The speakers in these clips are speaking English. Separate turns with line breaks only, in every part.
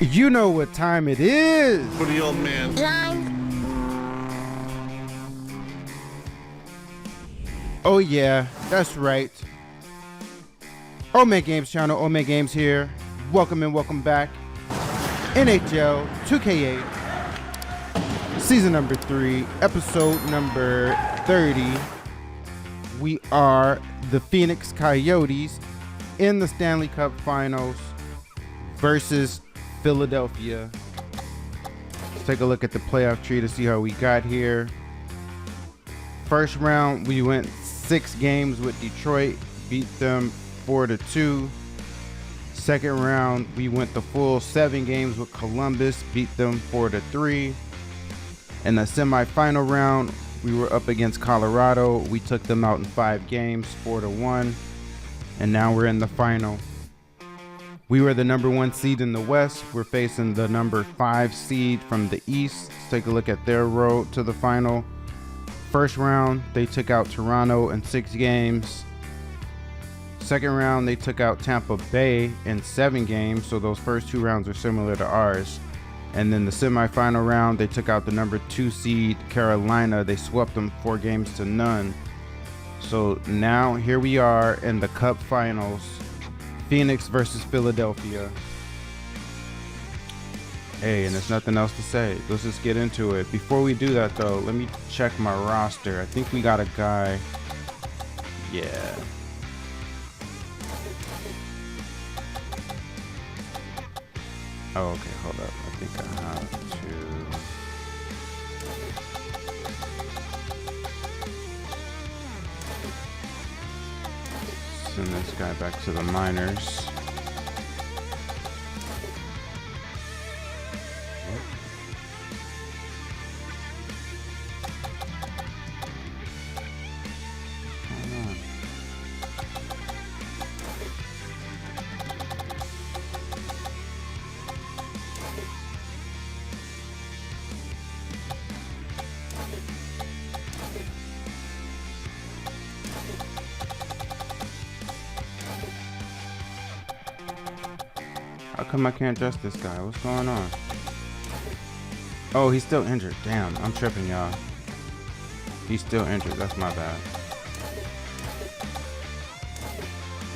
You know what time it is.
For the old man.
Oh yeah, that's right. Ole Man Games channel, Ole Man Games here. Welcome and welcome back. NHL 2K8, season number 3, episode number 30. We are the Phoenix Coyotes in the Stanley Cup Finals versus Philadelphia. Let's take a look at the playoff tree to see how we got here. First round, we went 6 games with Detroit, beat them 4-2. Second round, we went the full 7 games with Columbus, beat them 4-3. In the semifinal round, we were up against Colorado. We took them out in 5 games, 4-1. And now we're in the final. We were the number 1 seed in the West. We're facing the number 5 seed from the East. Let's take a look at their road to the final. First round, they took out Toronto in 6 games. Second round, they took out Tampa Bay in 7 games. So those first 2 rounds are similar to ours. And then the semifinal round, they took out the number 2 seed Carolina. They swept them 4 games to none. So now here we are in the Cup Finals. Phoenix versus Philadelphia. Hey, and there's nothing else to say. Let's just get into it. Before we do that though, let me check my roster. I think we got a guy. Yeah. Oh, okay, hold up. I think I have to send this guy back to the minors. How come I can't trust this guy? What's going on? Oh, he's still injured. Damn, I'm tripping, y'all. He's still injured. That's my bad.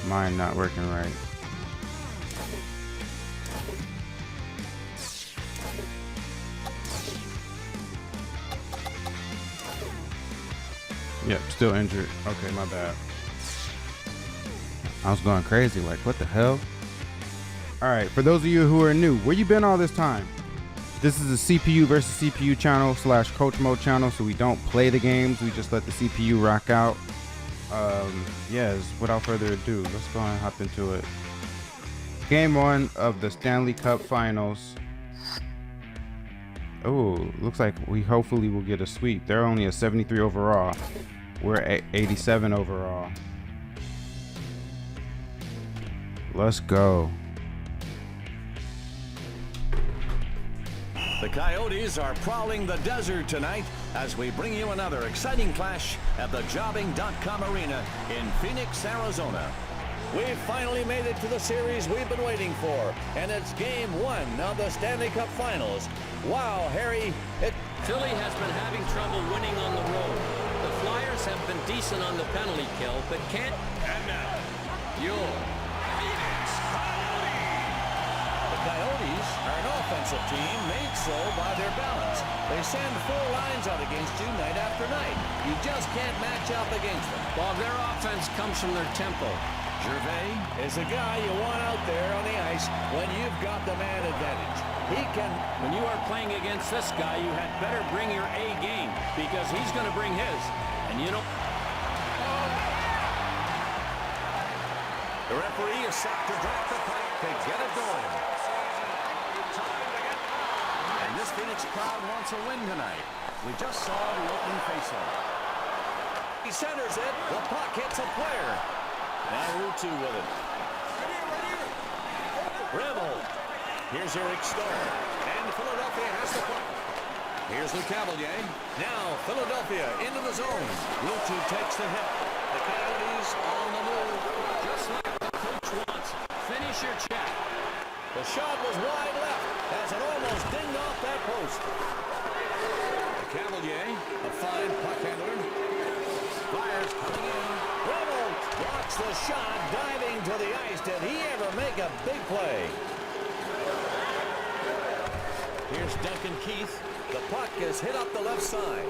Mine not working right. Yep, still injured. Okay, my bad. I was going crazy. Like, what the hell? All right, for those of you who are new, where you been all this time? This is a CPU versus CPU channel / coach mode channel, so we don't play the games. We just let the CPU rock out. Yes, without further ado, let's go and hop into it. Game 1 of the Stanley Cup Finals. Oh, looks like we hopefully will get a sweep. They're only a 73 overall. We're at 87 overall. Let's go.
The Coyotes are prowling the desert tonight as we bring you another exciting clash at the Jobbing.com Arena in Phoenix, Arizona. We've finally made it to the series we've been waiting for, and it's Game 1 of the Stanley Cup Finals. Wow, Harry,
Philly has been having trouble winning on the road. The Flyers have been decent on the penalty kill, but can't...
And now, your Phoenix Coyotes. The Coyotes are an offensive team made so by their balance. They send 4 lines out against you night after night. You just can't match up against them.
While their offense comes from their tempo.
Gervais is a guy you want out there on the ice when you've got the man advantage. He can...
When you are playing against this guy, you had better bring your A game because he's going to bring his. And you know...
The referee is set to drop the puck to get it going. And this Phoenix crowd wants a win tonight. We just saw the opening faceoff. He centers it. The puck hits a player. Now Rutu with it. Rebel. Here's Eric Starr. And Philadelphia has the puck. Here's Le Cavalier. Now Philadelphia into the zone. Rutu takes the hit. The Coyotes on the move.
Just like the coach wants. Finish your check.
The shot was wide left. is dinged off that post. Cavalier, a fine puck handler. Fires coming in. Reynolds blocks the shot, diving to the ice. Did he ever make a big play? Here's Duncan Keith. The puck is hit up the left side.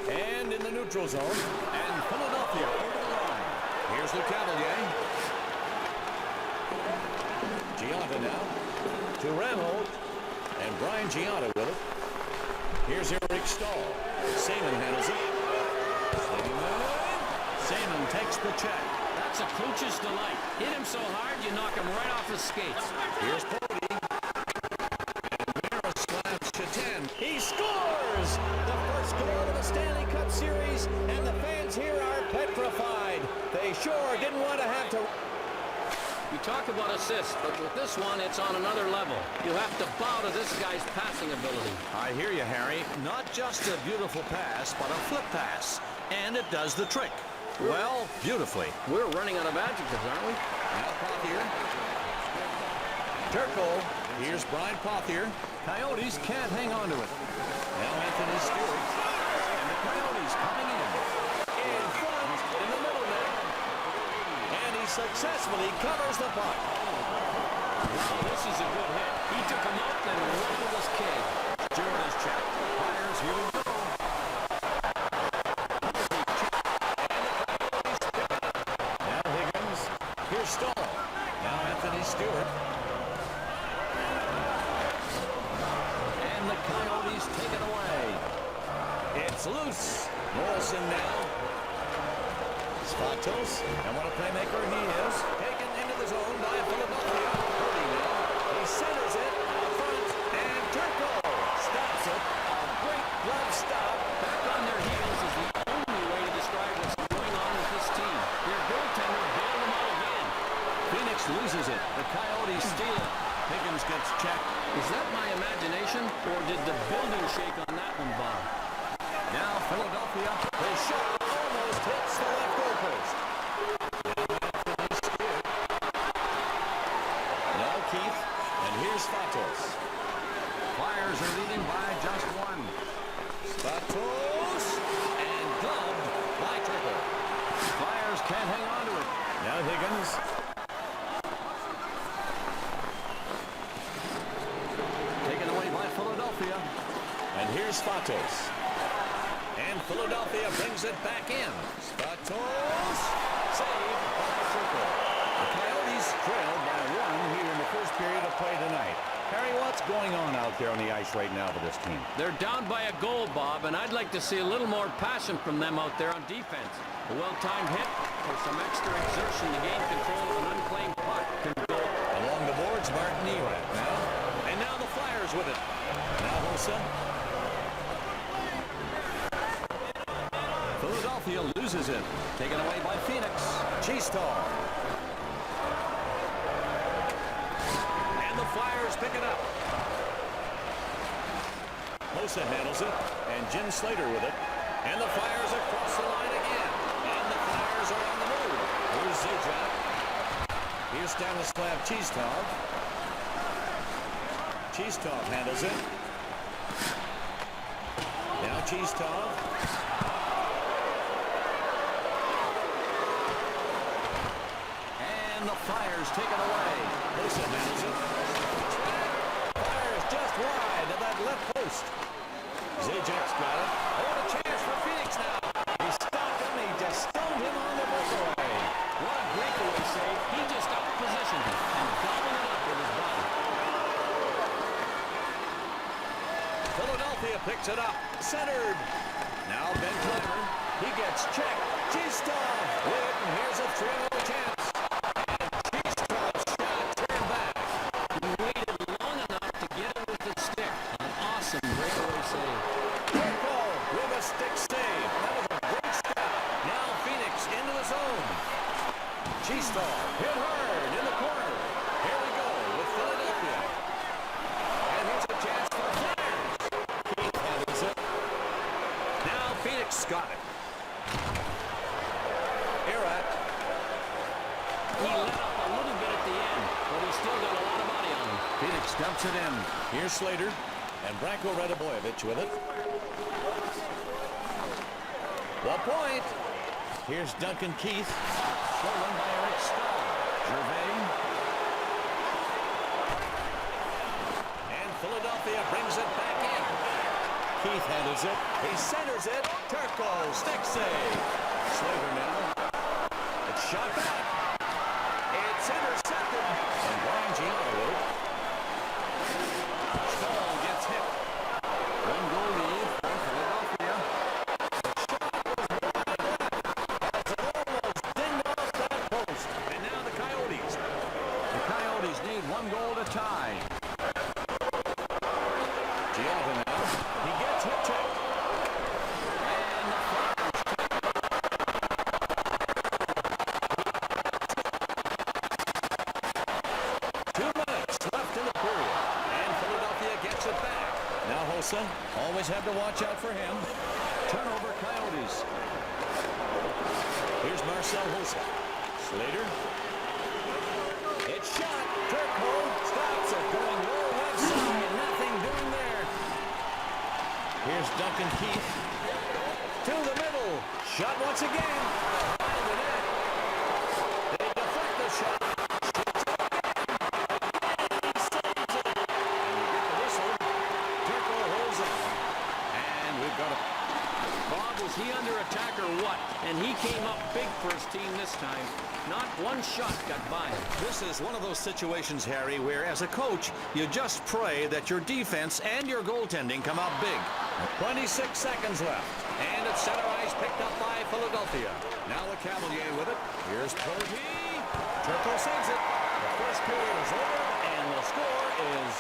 And in the neutral zone. And Philadelphia over the line. Here's the Cavalier. Gianna now to Ramhold. And Brian Gianna with it. Here's Eric Stahl. Seaman handles it. Seaman takes the check.
That's a coach's delight. Hit him so hard, you knock him right off his skates.
Here's Cody. And Miroslav Chetan. He scores! The first goal of the Stanley Cup Series, and the fans here are petrified. They sure didn't want to have to...
You talk about assists, but with this one, it's on another level. You have to bow to this guy's passing ability.
I hear you, Harry. Not just a beautiful pass, but a flip pass. And it does the trick. Well, beautifully.
We're running out of adjectives, aren't we?
Now Pothier. Turco. Here's Brian Pothier. Coyotes can't hang on to it. Now Anthony Stewart. And the Coyotes coming in. In front, in the middle there. And he successfully covers the puck.
Wow, this is a good hit. He took him out and right with his keg.
Stewart is checked. Fires, here we go. Now Higgins. Here's Stahl. Now Anthony Stewart. And the Coyotes take it away. It's loose. Morrison now. Svatos. And what a playmaker he is. Taken into the zone by Philadelphia. He centers it out front. And Turco stops it. A great glove stop.
Back on their heels is the only way to describe what's going on with this team. Their goaltender bailed them out again.
Phoenix loses it. The Coyotes steal it. Higgins gets checked.
Is that my imagination, or did the building shake on that one, Bob?
Now Philadelphia. The shot almost hits the left goal post. Now Keith. And here's Svatos. Flyers are leading by just one. Svatos. And gloved by Turco. Flyers can't hang on to it. Now Higgins. Taken away by Philadelphia. And here's Svatos. And Philadelphia brings it back in. Svatos. Saved by Turco. The Coyotes trailed by one here in the first period of play tonight. Harry, what's going on out there on the ice right now for this team?
They're down by a goal, Bob, and I'd like to see a little more passion from them out there on defense. A well-timed hit or some extra exertion to gain control of an unclaimed puck can go.
Along the boards, Martin Erat now. And now the Flyers with it. Now Hossa. Philadelphia loses it. Taken away by Phoenix. Cheestal. And the Flyers pick it up. Hossa handles it. And Jim Slater with it. And the Flyers across the line again. And the Flyers are on the move. Here's Zajac. Here's Stanislav Cheestov. Cheestov handles it. Now Cheestov. And the Flyers take it away. Hossa handles it. Flyers just wide of that left post. Zajac's got it. Oh, a chance for Phoenix now. He stopped him. He just stoned him on the breakaway.
What a breakaway save. He just out-positioned him and gobbled it up with his body.
Philadelphia picks it up. Centered. Now Ben Clever. He gets checked. Cheestov with it, and here's a 3-0 chance. And Cheestov's shot turned back.
He waited long enough to get it with the stick. An awesome breakaway save.
Turco with a stick save. That was a great stop. Now Phoenix into the zone. Cheestov hit hard in the corner. Here we go with Philadelphia. And here's a chance for the Flyers. Keith handles it. Now Phoenix got it. Erat.
He let up a little bit at the end, but he's still got a lot of body on him.
Phoenix Dumps it in. Here's Slater. And Branko Radibojevic with it. The point. Here's Duncan Keith. Stolen by Eric Stahl. Gervais. And Philadelphia brings it back in. Keith handles it. He centers it. Turco. Stick save. Slater now. It's shot back. It's intercepted. And Brian Gianna with it. Stahl gets hit. One goal lead for Philadelphia. And now the Coyotes. The Coyotes need one goal to tie. Gianna now. He gets hit checked. And the Flyers take 2 minutes left in the period. And Philadelphia gets it back. Now Hossa. Always have to watch out for him. Turnover Coyotes. Here's Marcel Hossa. Slater. It's shot. Turco stops it. Going low left side. Nothing doing there. Here's Duncan Keith. To the middle. Shot once again. Behind the net. They deflect the shot. Shoots again. Saves it. And we get the whistle. Turco holds it. And we've got a...
Bob, was he under attack or what? And he came up big for his team this time. Not one shot got by him.
This is one of those situations, Harry, where as a coach, you just pray that your defense and your goaltending come out big. 26 seconds left. And it's center ice picked up by Philadelphia. Now the Cavalier with it. Here's Purdy. Turco saves it. The first period is over, and the score is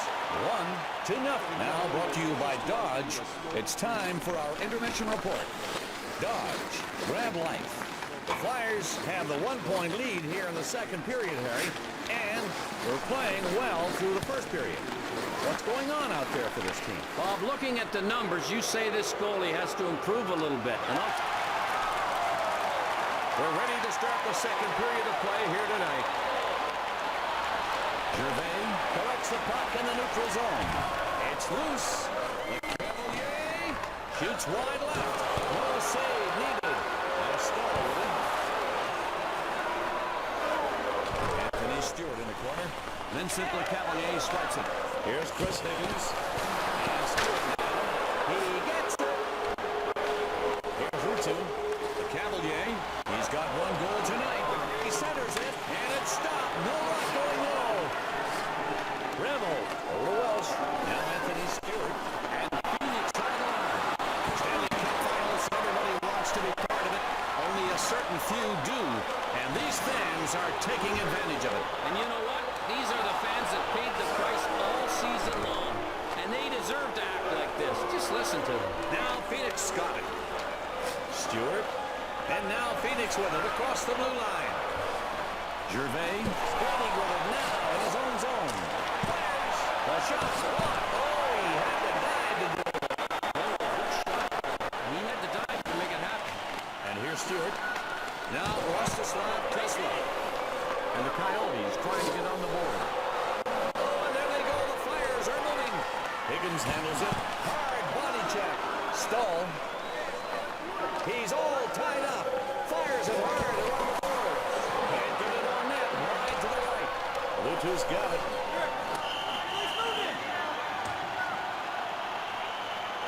1-0. Now brought to you by Dodge. It's time for our intermission report. Dodge, grab life. The Flyers have the 1-point lead here in the second period, Harry, and we're playing well through the first period. What's going on out there for this team?
Bob, looking at the numbers, you say this goalie has to improve a little bit. And
we're ready to start the second period of play here tonight. Gervais collects the puck in the neutral zone. It's loose. The Cavalier shoots wide left. No save needed. Now Stahl with it. Anthony Stewart in the corner. Vincent Lecavalier swipes it. Here's Chris Higgins. And Stewart now. He gets it. Here's Rutu. The Cavalier. He's got one goal tonight. He centers it. And it's stopped. No luck going low. Rebel over to Welsh. Now Anthony Stewart. And Phoenix tied on. Stanley Cup Finals. Everybody wants to be part of it. Only a certain few do. And these fans are taking advantage of it.
And you know what? These are the fans that paid the price all season long. And they deserve to act like this. Just listen to them.
Now Phoenix got it. Stewart. And now Phoenix with it across the blue line. Gervais skating with it now in his own zone. The shot's blocked. Oh, he had to dive to do it.
He had to dive to make it happen.
And here's Stewart. Now Rostislav Tesla.
And the Coyotes trying to get on the board.
Oh, and there they go. The Flyers are moving. Higgins handles it. Hard body check. Stahl. He's all tied up. Fires it hard around the board. Can't get it on net. Wide to the right. Lutu's got it.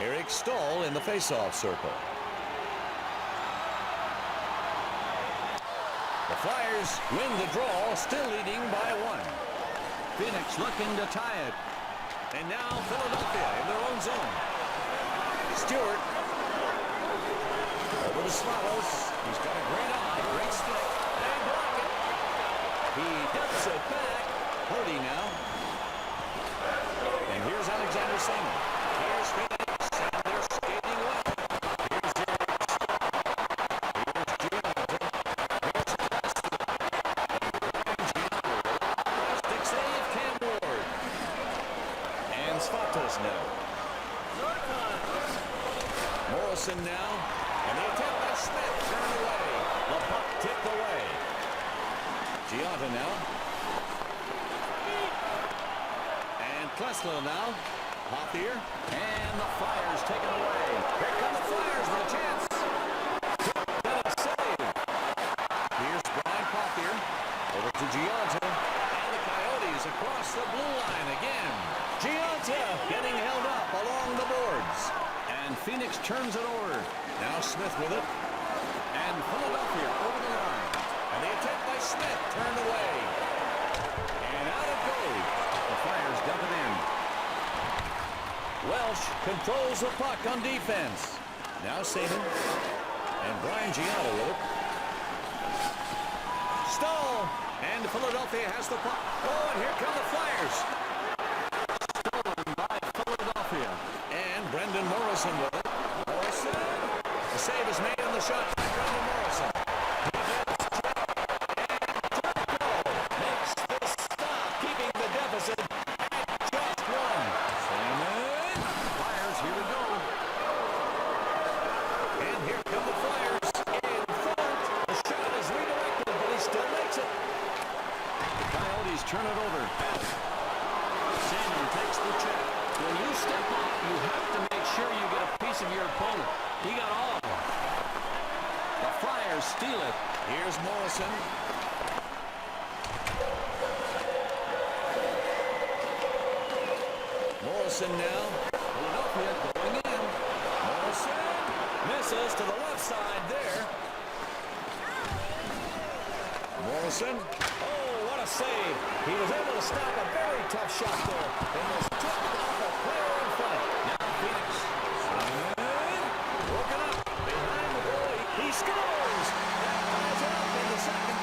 Eric Stahl in the faceoff circle. The Flyers win the draw, still leading by 1. Phoenix looking to tie it. And now Philadelphia in their own zone. Stewart. Over to Swallows. He's got a great eye, great stick. They block it. He ducks it back. Purdy now. And here's Alexander Simon. Here's Phoenix, and they're skating well. Here's Eric Stahl. Here's Gianna. Here's Preston. And Gianna. Stick save, Cam Ward. And Svatos now. Morrison now. And the attempt by Smith turned away. The puck tipped away. Gianna now. And Klesla now. Pothier. And the Flyers taken away. Here come the Flyers with a chance. And a save. Here's Brian Pothier. Over to Gianta. And the Coyotes across the blue line again. Gianta getting held up along the boards. And Phoenix turns it over. Now Smith with it. And Philadelphia over the line. And the attack by Smith turned away. And out it goes. The Flyers dump it in. Welsh controls the puck on defense. Now Saban. And Brian Gianna with it. Stahl. And Philadelphia has the puck. Oh, and here come the Flyers. Stolen by Philadelphia. And Brendan Morrison with it. Morrison. The save is made on the shot by Brendan Morrison. Makes the stop, keeping the deficit at just one. Saban. Flyers here to go. And here come the Flyers in front. The shot is redirected, but he still makes it. The Coyotes turn it over. Saban takes the check. When you step up, you have to make sure you get a piece of your opponent. He got all of them. The Flyers steal it. Here's Morrison. Morrison now. Philadelphia going in. Morrison misses to the left side there. Morrison. Oh, what a save. He was able to stop a very tough shot there. It was tipped off a player in front. Now Phoenix. Broken up behind the goalie. He scores. That ties it up in the second.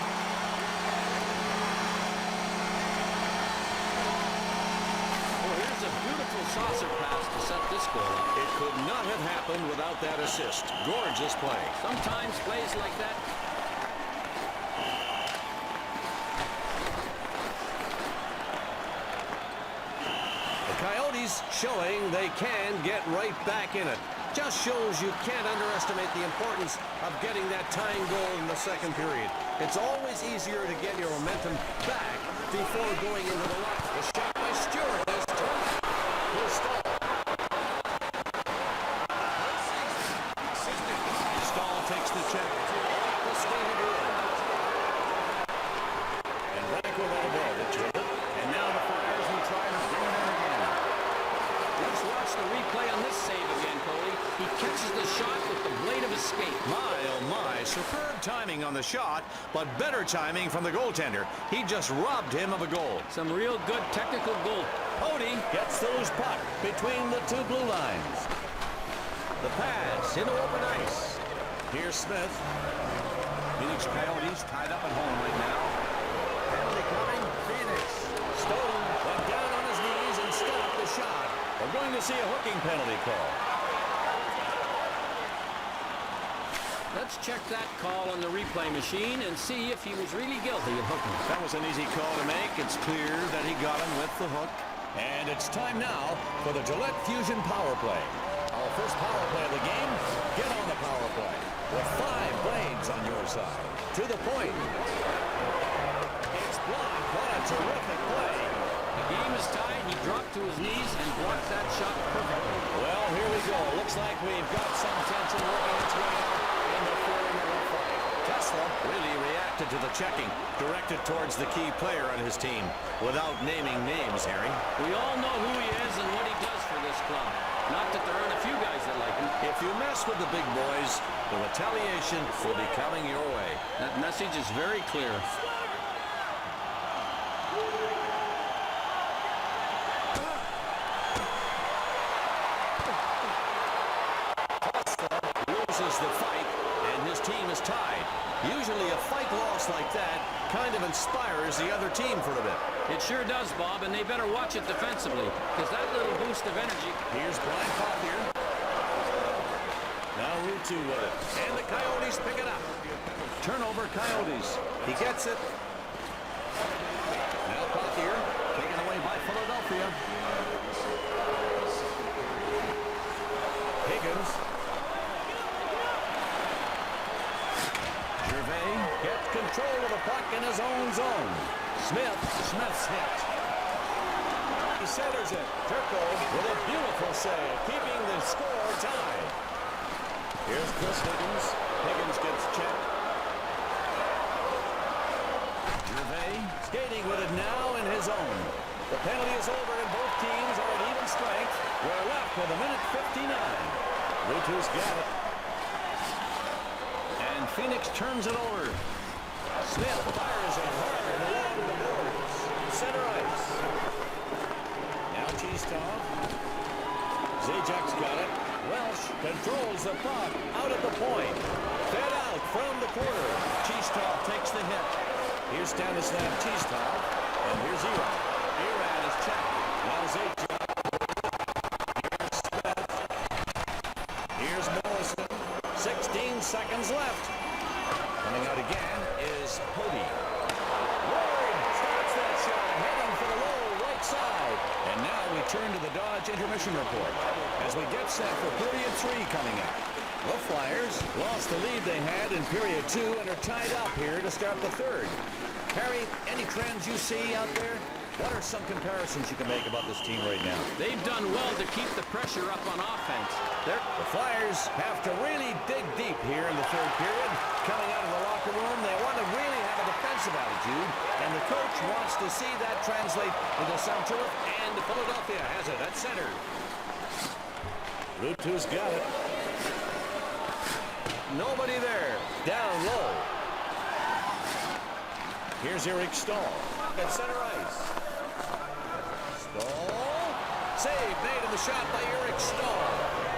Well, here's a beautiful saucer pass to set this goal up.
It could not have happened without that assist. Gorgeous play.
Sometimes plays like that.
The Coyotes showing they can get right back in it. Just shows you can't underestimate the importance of getting that tying goal in the second period. It's always easier to get your momentum back before going into the lock. The shot by Stewart is turned. Here's Stahl. Stahl takes the check. The skated in. And Ranko Valverde with it. And now the Flyers will try to bring it in again.
Let's watch the replay on this save again, Cody. He catches the shot with the blade of his skate.
My, oh my, superb timing on the shot, but better timing from the goaltender. He just robbed him of a goal.
Some real good technical goal.
Odie gets the loose puck between the two blue lines. The pass into open ice. Here's Smith. Phoenix Coyotes tied up at home right now. Penalty coming. Phoenix. Stone went down on his knees and stopped the shot. We're going to see a hooking penalty call.
Let's check that call on the replay machine and see if he was really guilty of hooking.
That was an easy call to make. It's clear that he got him with the hook. And it's time now for the Gillette Fusion Power Play. Our first power play of the game. Get on the power play with 5 blades on your side. To the point. It's blocked. What a terrific play.
The game is tied. He dropped to his knees and blocked that shot perfectly.
Well, here we go. Looks like we've got some tension working its way out in the 4-minute fight. Tesla really reacted to the checking, directed towards the key player on his team, without naming names, Harry.
We all know who he is and what he does for this club. Not that there aren't a few guys that like him.
If you mess with the big boys, the retaliation will be coming your way.
That message is very clear.
Loses the fight, and his team is tied. Usually a fight loss like that kind of inspires the other team for a bit.
It sure does, Bob, and they better watch it defensively, because that little boost of energy...
Here's Brian Pothier. Now Route 2 with it. And the Coyotes pick it up. Turnover, Coyotes. He gets it. Now Pothier, taken away by Philadelphia. Higgins. Gervais gets control of the puck in his own zone. Smith's hit. He centers it. Turco with a beautiful save, keeping the score tied. Here's Chris Higgins. Higgins gets checked. Gervais skating with it now in his own. The penalty is over and both teams are at even strength. We're left with a minute 59. Rutu's got it. And Phoenix turns it over. Smith fires it hard along the boards. Center ice. Now Cheestov. Zajac's got it. Welsh controls the puck out at the point. Fed out from the corner. Cheestov takes the hit. Here's Stanislav Cheestov. And here's Erod. Erod is checked. Now Zajac. Here's Smith. Here's Morrison. 16 seconds left. Coming out again is Cody. Ward starts that shot, heading for the low right side. And now we turn to the Dodge intermission report as we get set for period 3 coming up. The Flyers lost the lead they had in period 2 and are tied up here to start the third. Harry, any trends you see out there? What are some comparisons you can make about this team right now?
They've done well to keep the pressure up on offense.
The Flyers have to really dig deep here in the third period. Coming out of the locker room, they want to really have a defensive attitude, and the coach wants to see that translate into some turf, and Philadelphia has it at center. Rutu's got it. Nobody there. Down low. Here's Eric Stahl at center ice. Stahl. Save made in the shot by Eric Stahl.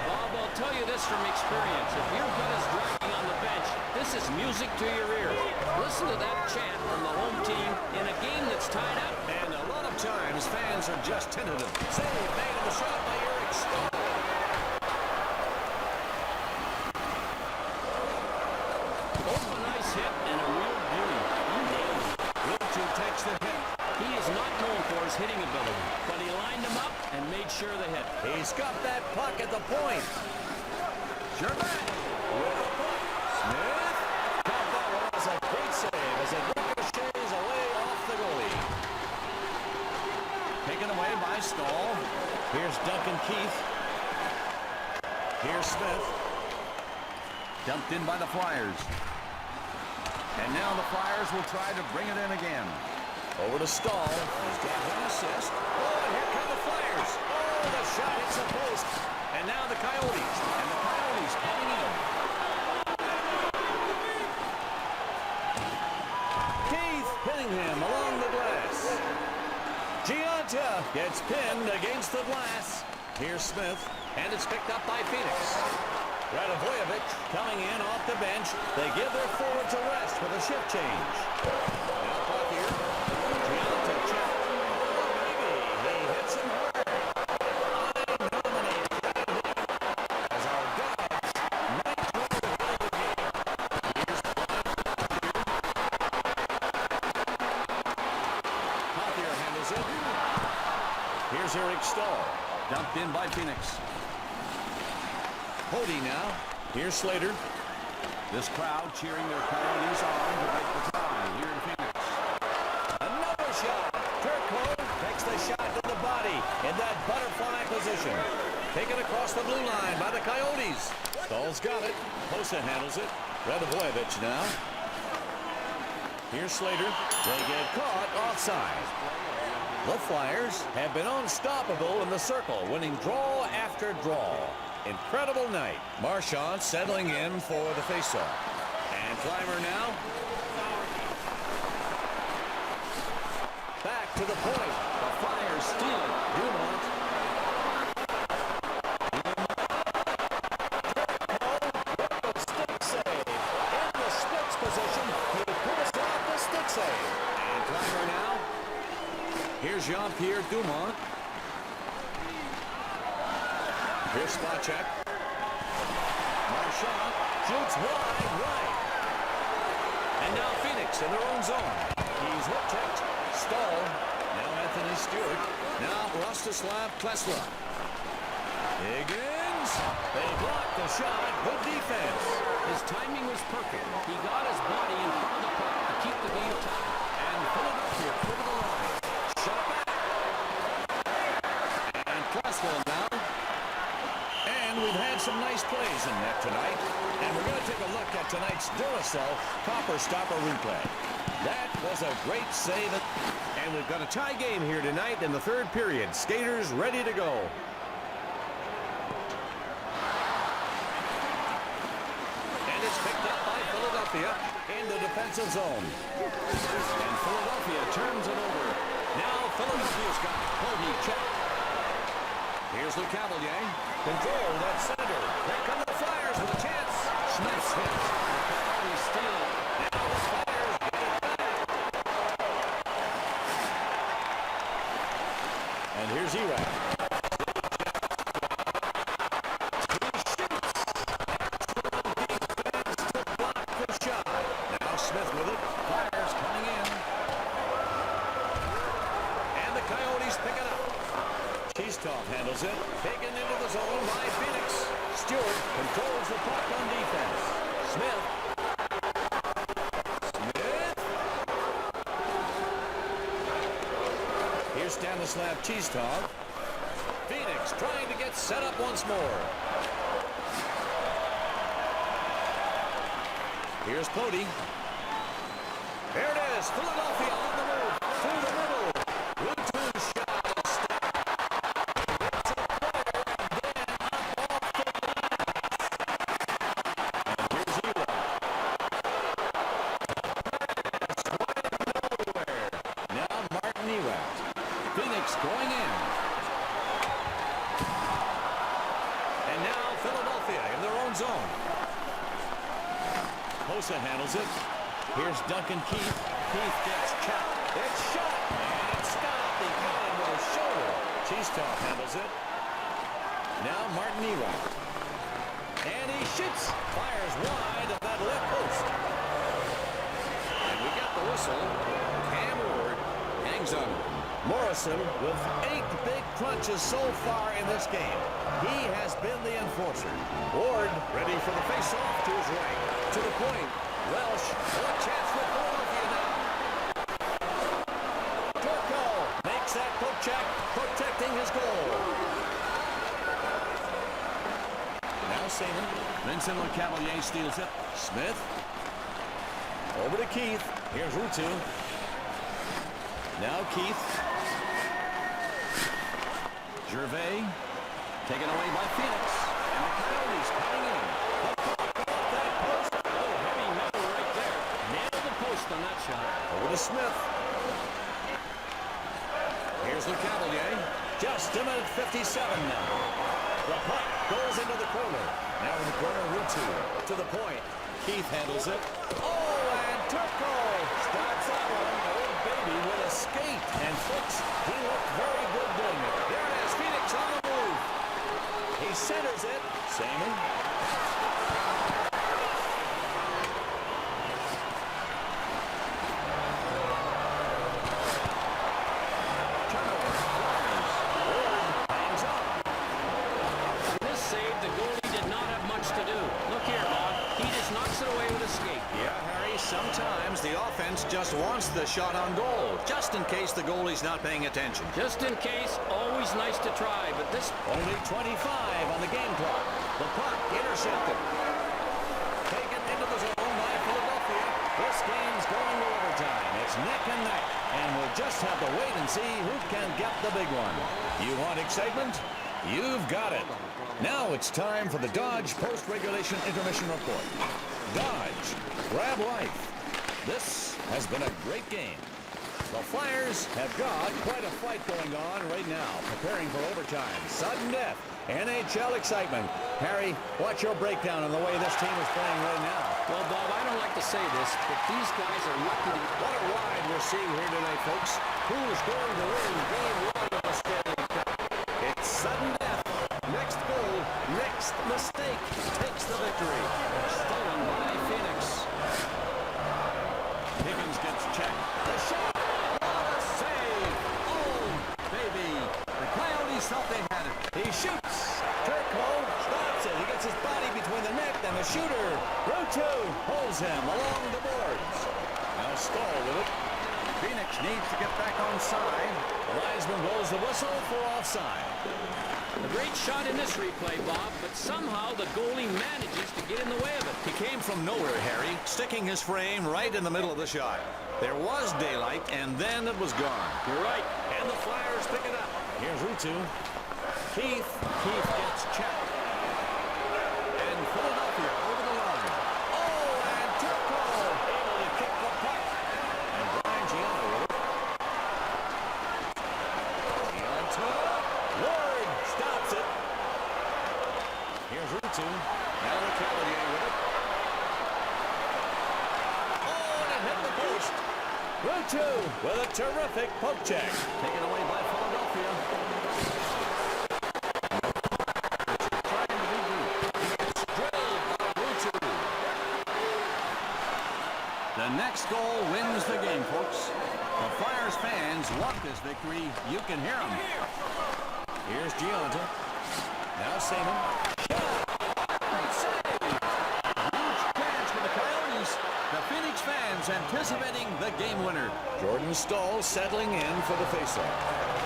Bob, I'll tell you this from experience. If your gut is dragging on the bench, this is music to your ears. Listen to that chant from the home team in a game that's tied up.
And a lot of times, fans are just tentative. Save made in the shot by Eric Stahl.
Both a nice hit and a real beauty. He nailed it.
Rutu takes the hit.
He is not known for his hitting ability, but he lined him up and made sure the hit.
He's got that puck at the point. Gervais with the puck. Smith caught that one. It's a great save as it ricochets away off the goalie. Taken away by Stahl. Here's Duncan Keith. Here's Smith. Dumped in by the Flyers. And now the Flyers will try to bring it in again. Over to Stahl. He's got one assist. Oh, and here come the Flyers. Oh, the shot hits the post. And now the Coyotes. And the Coyotes coming in. Keith hitting him along the glass. Gianta gets pinned against the glass. Here's Smith. And it's picked up by Phoenix. Radavojevic coming in off the bench. They give their forwards a rest with a shift change. Now puck here. Gianta check. Oh, maybe. He hits him hard. I nominate that hit as our Dodge night goal of the game. Here's Pothier handles it. Here's Eric Stahl. Dumped in by Phoenix. Cody now. Here's Slater. This crowd cheering their Coyotes on to break the tie here in Phoenix. Another shot. Turco takes the shot to the body in that butterfly position. Taken across the blue line by the Coyotes. Stahl's got it. Posa handles it. Radavojevic now. Here's Slater. They get caught offside. The Flyers have been unstoppable in the circle, winning draw after draw. Incredible night. Marchand settling in for the faceoff. And Clymer now. Back to the point. The Flyers steal it. Dumont. With the stick save. In the splits position. He pulls off the stick save. And Clymer now. Here's Jean-Pierre Dumont. Here's Spacek. Marchand shoots wide right. And now Phoenix in their own zone. He's hit-checked. Stahl. Now Anthony Stewart. Now Rostislav Klesla. Higgins. They blocked the shot. Good defense.
His timing was perfect. He got his body in front of the puck to keep the game tight.
And Philadelphia over the line. Shot back. we've had some nice plays in net tonight. And we're going to take a look at tonight's Duracell Copper Stopper replay. That was a great save.
And we've got a tie game here tonight in the third period. Skaters ready to go.
And it's picked up by Philadelphia in the defensive zone. And Philadelphia turns it over. Now Philadelphia's got it. Bogey check. Here's Le Cavalier. Controlled at center. Here come the Flyers with a chance. Smith's hit. He's steal. Now the Flyers get it back. And here's Ewing. Smith with it. Flyers coming in. And the Coyotes pick it up. Cheesestoff handles it. Taken into the zone by Phoenix. Stewart controls the puck on defense. Smith. Here's Stanislav Cheesestoff. Phoenix trying to get set up once more. Here's Cody. There it is, Philadelphia on the move, through the middle. Routine shot is stopped. It's a player, and then up off the glass. And here's Ewing. It's right nowhere. Now Martin Ewing. Phoenix going in. And now Philadelphia in their own zone. Hossa handles it. Here's Duncan Keith. Keith gets checked. It's shot. And it's stopped. He got him with his shoulder. Cheesestoff handles it. Now Martin Ewing. And he shoots. Fires wide of that left post. And we got the whistle. Cam Ward hangs on. Morrison with 8 big crunches so far in this game. He has been the enforcer. Ward ready for the face-off to his right. To the point. Welsh, what chance for Philadelphia now? Turco makes that poke check, protecting his goal. Now Seaman. Vincent Le Cavalier steals it. Smith. Over to Keith. Here's Rutu. Now Keith. Gervais. Taken away by Phoenix. And the Coyotes coming in. On that shot. Over to Smith. Here's Le Cavalier. Just a minute 57 now. The puck goes into the corner. Now in the corner, Rutu. To the point. Keith handles it. Oh, and Turco stops that one. Old baby with a skate. And Foots, he looked very good doing it. There it is. Phoenix on the move. He centers it. Seaman. Sometimes the offense just wants the shot on goal, just in case the goalie's not paying attention.
Just in case, always nice to try, but this...
Only 25 on the game clock. The puck intercepted. Taken into the zone by Philadelphia. This game's going to overtime. It's neck and neck, and we'll just have to wait and see who can get the big one. You want excitement? You've got it. Now it's time for the Dodge post-regulation intermission report. Dodge, grab life. This has been a great game. The Flyers have got quite a fight going on right now, preparing for overtime. Sudden death, NHL excitement. Harry, what's your breakdown on the way this team is playing right now?
Well, Bob, I don't like to say this, but these guys are lucky to...
What a ride we're seeing here tonight, folks. Who's going to win Game 1 of the Stanley Cup? It's sudden death. Next goal, next mistake takes the victory. Stolen by Phoenix. Higgins gets checked. The shot. What a save. Oh, baby. The Coyotes thought they had it. He shoots. Turco stops it. He gets his body between the net and the shooter. Rutu holds him along the boards. Now Stahl with it. Phoenix needs to get back on side. The linesman blows the whistle for offside.
A great shot in this replay, Bob, but somehow the goalie manages to get in the way of it.
He came from nowhere, Harry, sticking his frame right in the middle of the shot. There was daylight, and then it was gone.
You're right.
And the Flyers pick it up. Here's Rutu. Keith gets checked. And Philadelphia over the line. Oh, and Turco able to kick the puck. And Brian Gianna with it. Gianna. Ward stops it. Here's Rutu. Now the Cavalier with it. Oh, and it hit the post. Rutu with a terrific poke check. Taken away by Philadelphia. The next goal wins the game, folks. The Flyers fans want this victory. You can hear them. Here's Gianna. Now Seaman. Save! Huge chance for the Coyotes. The Phoenix fans anticipating the game winner. Jordan Staal settling in for the faceoff.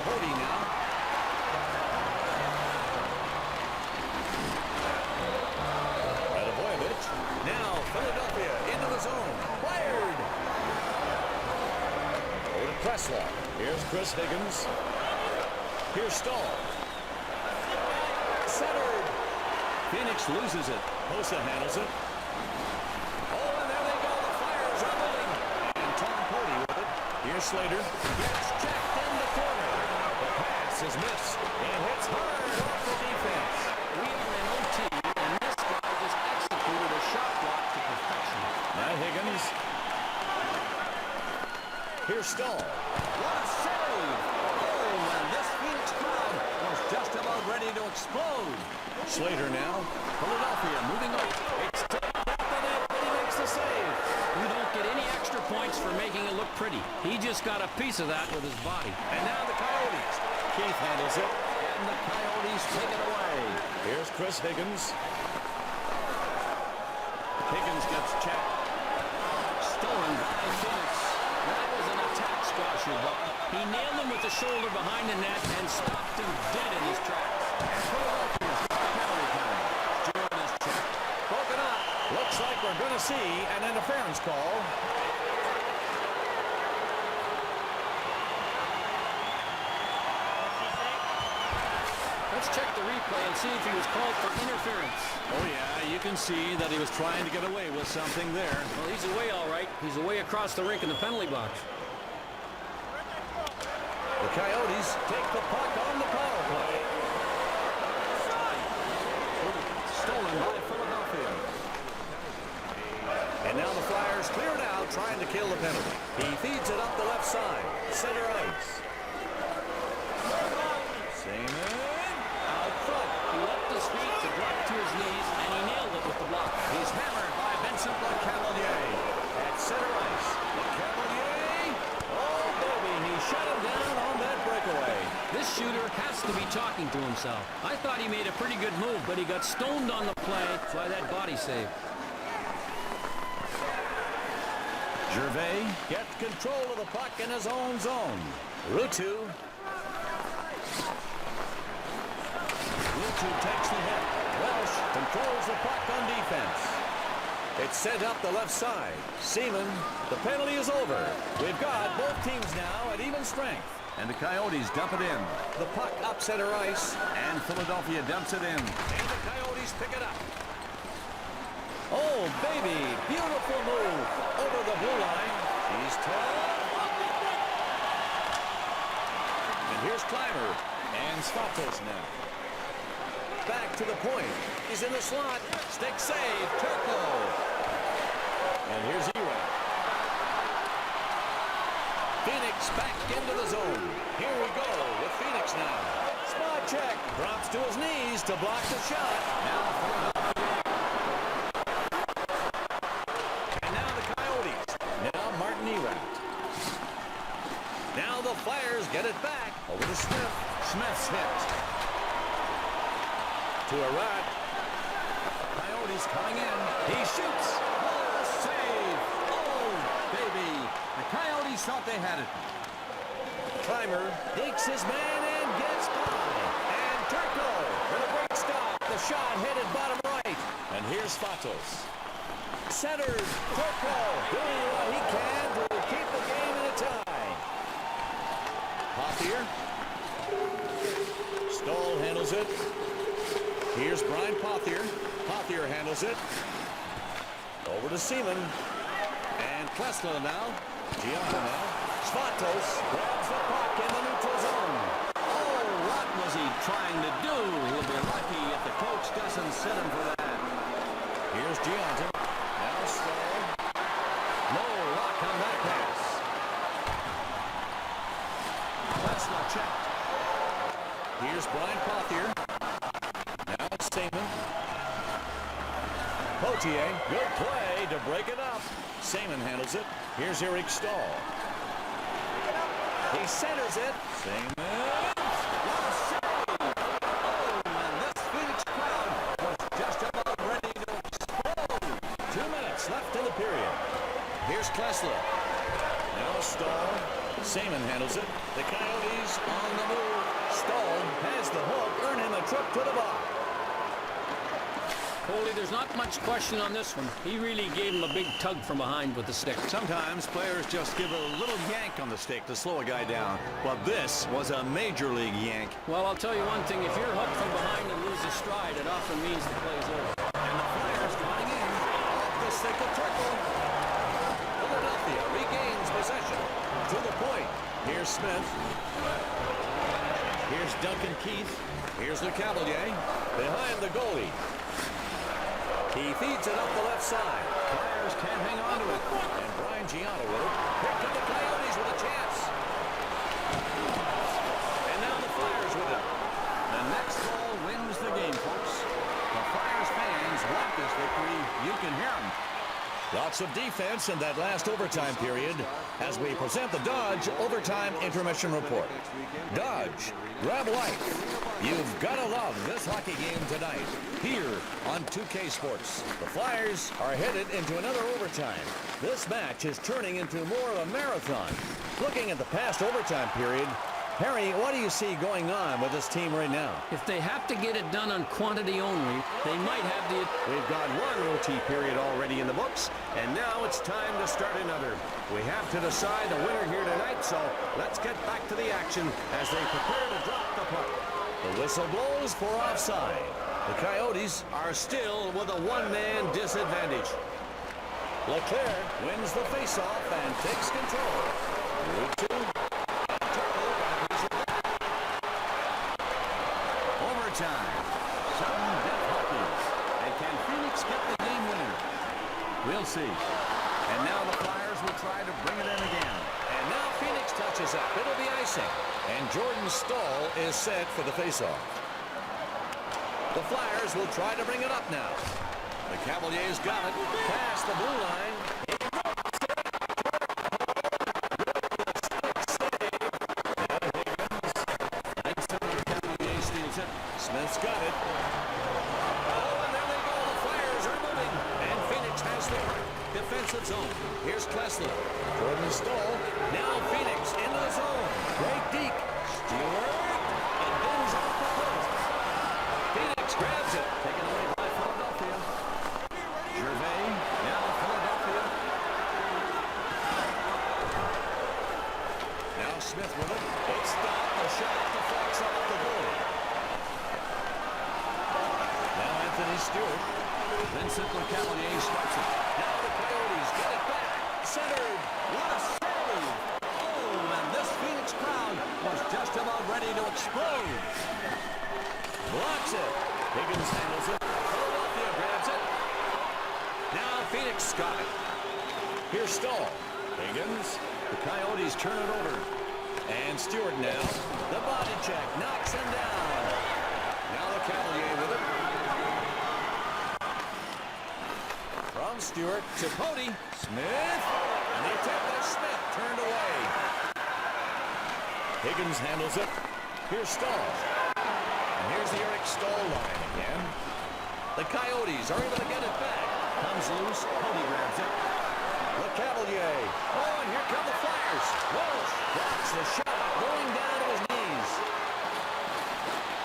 Cody now. Radovojevich. Now Philadelphia into the zone. Fired. Over to Kreslov. Here's Chris Higgins. Here's Staal. Centered. Phoenix loses it. Hossa handles it. Oh, and there they go. The Flyers are moving. And Tom Cody with it. Here's Slater. Gets checked in the corner. The pass is missed. And hits hard off the defense.
We are in OT, and this guy just executed a shot block to perfection.
Now Higgins. Here's Staal. What a save! Oh, and this Phoenix crowd was just about ready to explode. Slater now. Philadelphia moving up. It's tipped up the net, but he makes the save.
You don't get any extra points for making it look pretty. He just got a piece of that with his body.
And now the Coyotes. Keith handles it. And the Coyotes take it away. Here's Chris Higgins. Higgins gets checked.
Stolen by Phoenix. That was an attack squasher, Bob. He nailed him with the shoulder behind the net and stopped him dead in his tracks.
And Philadelphia's penalty count. Jordan is checked. Broken up. Looks like we're going to see an interference call.
Let's check the replay and see if he was called for interference.
Oh, yeah, you can see that he was trying to get away with something there.
Well, he's away all right. He's away across the rink in the penalty box.
The Coyotes take the puck on the power play. Stolen by Philadelphia. And now the Flyers clear it out, trying to kill the penalty. He feeds it up the left side. Center ice. Seaman. Out front.
He left his feet to drop to his knees, and he nailed it with the block.
He's hammered by Vincent Lecavalier. At center ice. Lecavalier. Oh, baby, he shut him down on that breakaway.
This shooter has to be talking to himself. I thought he made a pretty good move, but he got stoned on the play by that body save.
Gervais gets control of the puck in his own zone. Rutu. Rutu takes the hit. Welsh controls the puck on defense. It's sent up the left side. Seaman, the penalty is over. We've got both teams now at even strength. And the Coyotes dump it in. The puck up center ice, and Philadelphia dumps it in. And the Coyotes pick it up. Oh, baby, beautiful move over the blue line. He's tall. And here's Clymer and Svatos now. Back to the point. He's in the slot. Stick save. Turco. And here's E30. Phoenix back into the zone. Here we go with Phoenix now. Spot check. Drops to his knees to block the shot. Now Now the Flyers get it back. Over to Smith. Smith's hit. To a rat. Coyotes coming in. He shoots. Oh, save. Oh, baby. The Coyotes Coyotes thought they had it.
Climber dinks his man and gets by. And Turco with a great stop. The shot headed bottom right.
And here's Fatos.
Centered. Turco doing what he can to keep the game in a tie.
Pothier. Stahl handles it. Here's Brian Pothier. Pothier handles it. Over to Seaman. And Klesla now. Gianna now.
Fatos grabs the puck in the neutral zone.
Oh, what was he trying to do? He'll be lucky if the coach doesn't sit him for that.
Here's Gianna. Now Stahl.
No luck on that pass.
Klesla checked. Here's Brian Pothier. Now it's Seaman.
Potier, good play to break it up.
Seaman handles it. Here's Eric Stahl.
He centers it.
Seaman.
What a save! Oh, and this Phoenix crowd was just about ready to explode. 2 minutes left in the period.
Here's Klesla. Now Stahl. Seaman handles it.
The Coyotes on the move. Stahl has the hook, earning a trip to the box.
Coley, there's not much question on this one. He really gave him a big tug from behind with the stick.
Sometimes players just give a little yank on the stick to slow a guy down. But this was a major league yank.
Well, I'll tell you one thing. If you're hooked from behind and lose a stride, it often means the play's over.
And the Flyers coming in. Off the stick of Turco. Philadelphia regains possession. To the point.
Here's Smith. Here's Duncan Keith. Here's LeCavalier.
Behind the goalie. He feeds it up the left side. Flyers can't hang on to it.
And Brian Gianna with it.
Here come the Coyotes with a chance. And now the Flyers with it. The next goal wins the game, folks. The Flyers fans want this victory. You can hear them.
Lots of defense in that last overtime period as we present the Dodge Overtime Intermission Report. Dodge, grab life. You've got to love this hockey game tonight here on 2K Sports.
The Flyers are headed into another overtime. This match is turning into more of a marathon. Looking at the past overtime period, Harry, what do you see going on with this team right now?
If they have to get it done on quantity only, they might have the...
We've got one OT period already in the books, and now it's time to start another. We have to decide the winner here tonight, so let's get back to the action as they prepare to drop the puck. The whistle blows for offside. The Coyotes are still with a one-man disadvantage. Leclerc wins the faceoff and takes control. 3-2. Overtime. Sudden death hockey. And can Phoenix get the game winner? We'll see. And now the Flyers will try to bring it in again. And now Phoenix touches up. It'll be icing.
And Jordan Stahl is set for the faceoff.
The Flyers will try to bring it up now. The Cavalier's got it. Past the blue line. Smith's got it. Oh, and there they go. The Flyers are moving. And Phoenix has the defensive zone. Here's Klesla. Jordan Stahl. Now Phoenix into the zone. Great deep. Stewart. And goes off the post. Phoenix grabs it. Taken away by Philadelphia. Gervais. Now Philadelphia. Now Smith with it. It's stopped. The shot deflects off the goalie. Stewart. Vincent LeCavalier starts it. Now the Coyotes get it back. Centered. What a save. Oh, and this Phoenix crowd was just about ready to explode. Blocks it. Higgins handles it. Philadelphia grabs it. Now Phoenix got it. Here's Stahl. Higgins. The Coyotes turn it over. And Stewart now. The body check. Knocks him down. Now the Cavalier with it. From Stewart to Pody. Smith. And the attempt by Smith turned away. Higgins handles it. Here's Stahl. And here's the Eric Stahl line again. The Coyotes are able to get it back. Comes loose. Pody grabs it.
Le Cavalier. Oh, and here come the Flyers. Walsh blocks the shot going down to his knees.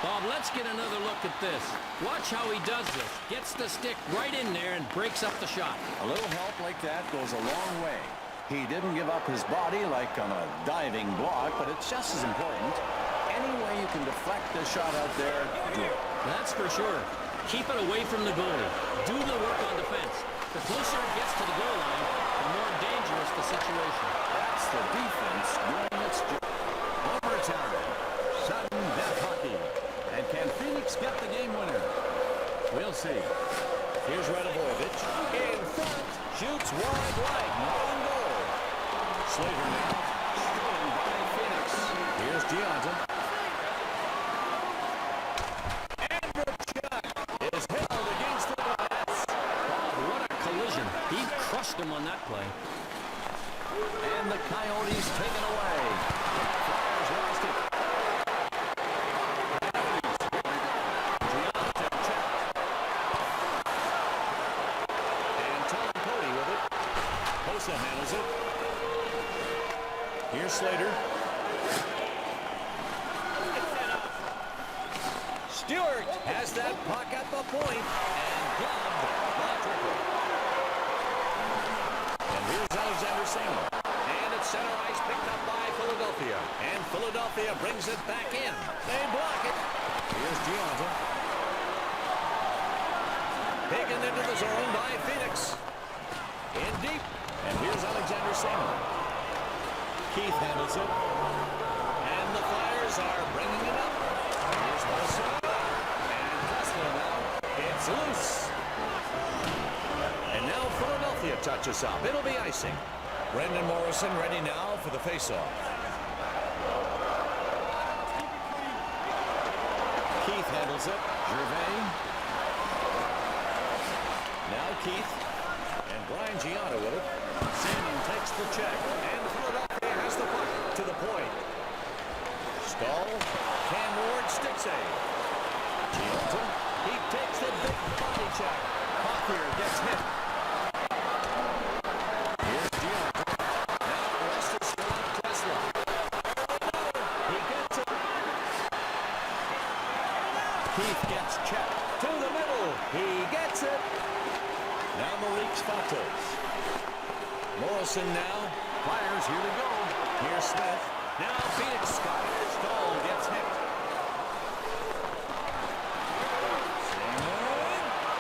Bob, let's get another look at this. Watch how he does this. Gets the stick right in there and breaks up the shot.
A little help like that goes a long way. He didn't give up his body like on a diving block, but it's just as important. Any way you can deflect the shot out there, do it.
That's for sure. Keep it away from the goalie. Do the work on defense. The closer it gets to the goal line, the more dangerous the situation.
That's the defense doing its job. Overtime. Sudden death hockey. And can Phoenix get the game winner? We'll see. Here's Radovovich. In front. Shoots wide right. Not on goal. Slater now. Stolen by Phoenix. Here's Gianton. Is held against the glass.
Bob, what a collision. He crushed him on that play.
And the Coyotes taken away. Flyers lost it. Gianton checked. And Tom Cody with it. Hossa handles it. Here's Slater. Stewart has that puck at the point and gloved the triple. And here's Alexander Singel. And it's center ice picked up by Philadelphia. And Philadelphia brings it back in. They block it. Here's Gianton. Taken into the zone by Phoenix. In deep. And here's Alexander Singel. Keith handles it. And the Flyers are bringing it up. Here's Wilson. It's loose. And now Philadelphia touches up. It'll be icing. Brendan Morrison ready now for the faceoff. Keith handles it. Gervais. Now Keith. And Brian Gianna with it. Salmon takes the check. And Philadelphia has the puck to the point. Stahl. Cam Ward stick save. Gianna. He takes the big body check. Hockey gets hit. Here's Gianton. Now rest is still on Tesla. He gets it. Keith gets checked. To the middle. He gets it. Now Maurice Fatos. Morrison now. Fires, here we go. Here's Smith. Now Phoenix Scott. Stahl gets hit.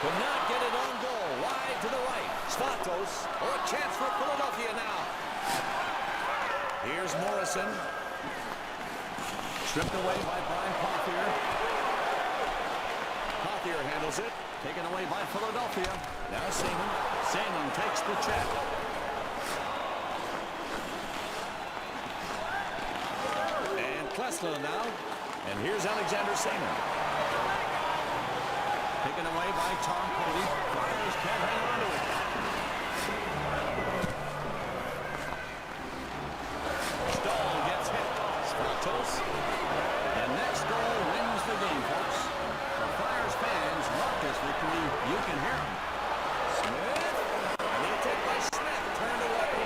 Could not get it on goal. Wide to the right. Svatos. Oh, a chance for Philadelphia now. Here's Morrison. Stripped away by Brian Pothier. Pothier handles it. Taken away by Philadelphia. Now Seaman. Seaman takes the check. And Klesla now. And here's Alexander Seaman. Taken away by Tom Cody. Flyers can't hang on to it. Stahl gets hit. Svatos. And next goal wins the game, folks. For Flyers fans, love this victory. You can hear them. Smith. And the attack by Smith turned away.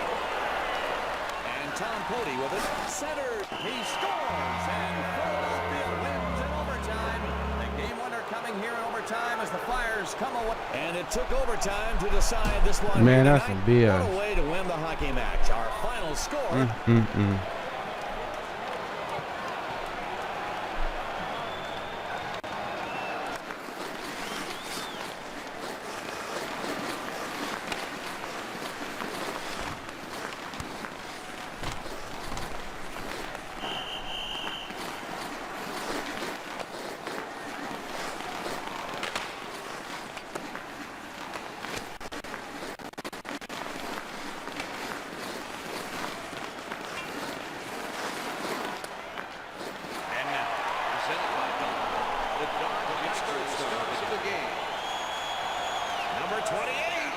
And Tom Cody with it. Centered. He scores. And Philadelphia wins in overtime. The game winner coming here in overtime as the Flyers come away. And it took overtime to decide this one.
Man, that's some BS.
What a way to win the hockey match. Our final score. Number 28,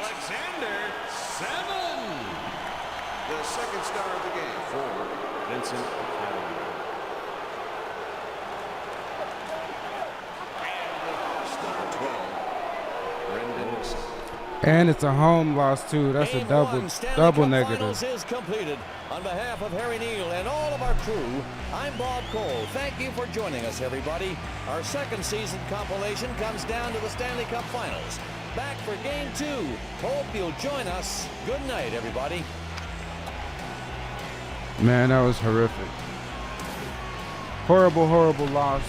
Alexander Salmon.
The second star of the game for Vincent Cavalier. And star 12, Brendan Nixon.
And it's a home loss too. That's a
Game
double
one, Stanley
double
Cup
negative.
Finals is completed. On behalf of Harry Neal and all of our crew, I'm Bob Cole. Thank you for joining us, everybody. Our second season compilation comes down to the Stanley Cup Finals. Back for Game 2. Hope you'll join us. Good night, everybody.
Man, that was horrific. Horrible, horrible loss.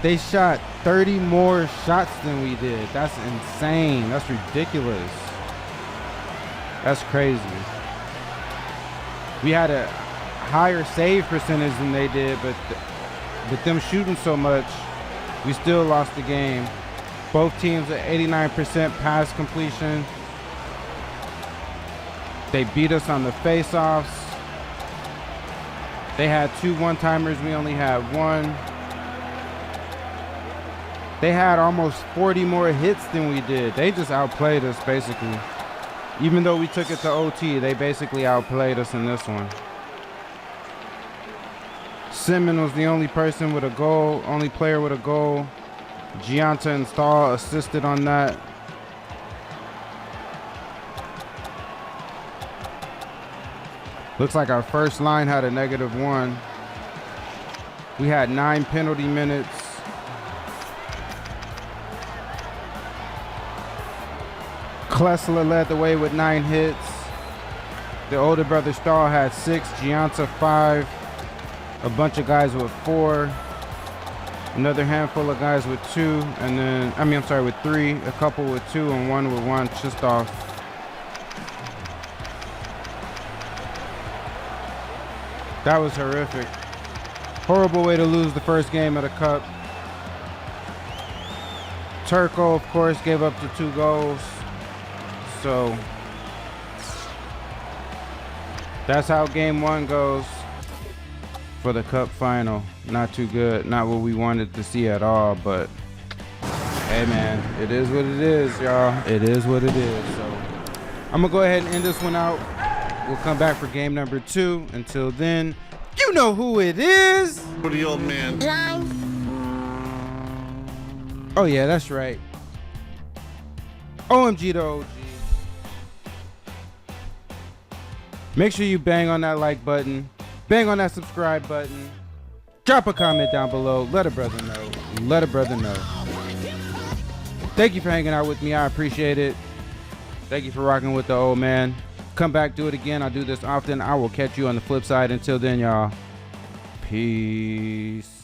They shot 30 more shots than we did. That's insane. That's ridiculous. That's crazy. We had a higher save percentage than they did, but them shooting so much, we still lost the game. Both teams at 89% pass completion. They beat us on the face-offs. They had 2 one-timers. We only had 1. They had almost 40 more hits than we did. They just outplayed us, basically. Even though we took it to OT, they basically outplayed us in this one. Simmons was the only person with a goal, only player with a goal. Gianta and Stahl assisted on that. Looks like our first line had a -1. We had 9 penalty minutes. Klesler led the way with 9 hits. The older brother Stahl had 6, Gianta 5, a bunch of guys with 4, another handful of guys with 2, and then, with 3, a couple with 2, and 1 with 1, just off. That was horrific. Horrible way to lose the first game of the Cup. Turco, of course, gave up the 2 goals. So that's how game 1 goes for the Cup final. Not too good. Not what we wanted to see at all, but hey man, it is what it is, y'all. It is what it is. So I'm gonna go ahead and end this one out. We'll come back for game number 2. Until then, you know who it is.
For the old man.
Oh yeah, that's right. OMG to OG. Make sure you bang on that like button. Bang on that subscribe button. Drop a comment down below. Let a brother know. Let a brother know. Thank you for hanging out with me. I appreciate it. Thank you for rocking with the old man. Come back, do it again. I do this often. I will catch you on the flip side. Until then, y'all. Peace.